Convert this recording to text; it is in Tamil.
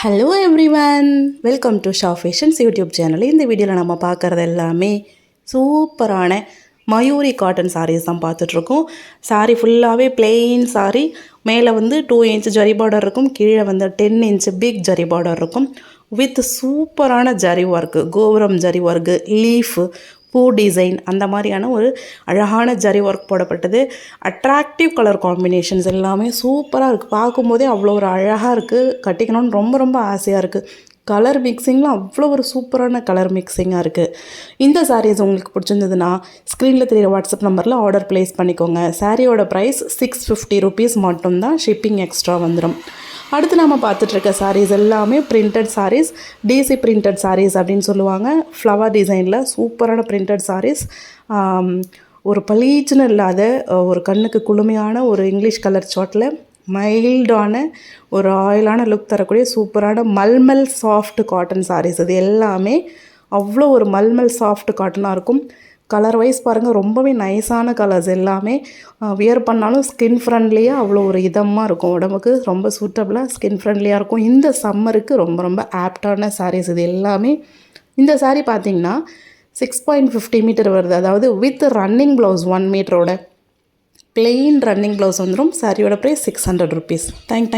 Hello everyone, welcome to Shah fashions YouTube channel. இந்த வீடியோவில் நம்ம பார்க்குறது எல்லாமே சூப்பரான மயூரி காட்டன் சாரீஸ் தான் பார்த்துட்ருக்கோம். சாரீ ஃபுல்லாகவே பிளெயின் சாரீ. மேலே வந்து 2 இன்ச் ஜரி பார்டர் இருக்கும், கீழே வந்து 10 இன்ச் பிக் ஜரி பார்டர் இருக்கும். வித் சூப்பரான ஜரி ஒர்க்கு, கோபுரம் ஜரி ஒர்க்கு, லீஃபு, பூ டிசைன், அந்த மாதிரியான ஒரு அழகான ஜரி ஒர்க் போடப்பட்டது. அட்ராக்டிவ் கலர் காம்பினேஷன்ஸ் எல்லாமே சூப்பராக இருக்குது. பார்க்கும்போதே அவ்வளோ ஒரு அழகாக இருக்குது. கட்டிக்கணும்னு ரொம்ப ரொம்ப ஆசையாக இருக்குது. கலர் மிக்சிங்கில் அவ்வளோ ஒரு சூப்பரான கலர் மிக்சிங்காக இருக்குது. இந்த சாரீஸ் உங்களுக்கு பிடிச்சிருந்ததுன்னா ஸ்க்ரீனில் தெரிகிற வாட்ஸ்அப் நம்பரில் ஆர்டர் ப்ளேஸ் பண்ணிக்கோங்க. சாரியோட ப்ரைஸ் 650 rupees மட்டும்தான், ஷிப்பிங் எக்ஸ்ட்ரா வந்துடும். அடுத்து நம்ம பார்த்துட்ருக்க சாரீஸ் எல்லாமே பிரிண்டட் சாரீஸ், டிசி பிரிண்டட் சாரீஸ் அப்படின்னு சொல்லுவாங்க. ஃப்ளவர் டிசைனில் சூப்பரான பிரிண்டட் சாரீஸ். ஒரு பளீச்சுன்னு இல்லாத ஒரு கண்ணுக்கு குளுமையான ஒரு இங்கிலீஷ் கலர் சார்ட்டில் மைல்டான ஒரு ஆயிலான லுக் தரக்கூடிய சூப்பரான மல்மல் சாஃப்ட் காட்டன் சாரீஸ். இது எல்லாமே அவ்வளோ ஒரு மல்மல் சாஃப்ட் காட்டனாக இருக்கும். கலர் வைஸ் பாருங்கள், ரொம்பவே நைஸான கலர்ஸ் எல்லாமே. வியர் பண்ணாலும் ஸ்கின் ஃப்ரெண்ட்லியாக அவ்வளோ ஒரு இதமாக இருக்கும், உடம்புக்கு ரொம்ப சூட்டபுளாக ஸ்கின் ஃப்ரெண்ட்லியாக இருக்கும். இந்த சம்மருக்கு ரொம்ப ரொம்ப ஆப்டான சாரீஸ் இது எல்லாமே. இந்த சாரீ பார்த்திங்கன்னா 6.50 மீட்டர் வருது, அதாவது வித் ரன்னிங் ப்ளவுஸ் 1 மீட்டரோட பிளெயின் ரன்னிங் ப்ளவுஸ் வந்துடும். சாரியோட ப்ரைஸ் 600 rupees. தேங்க்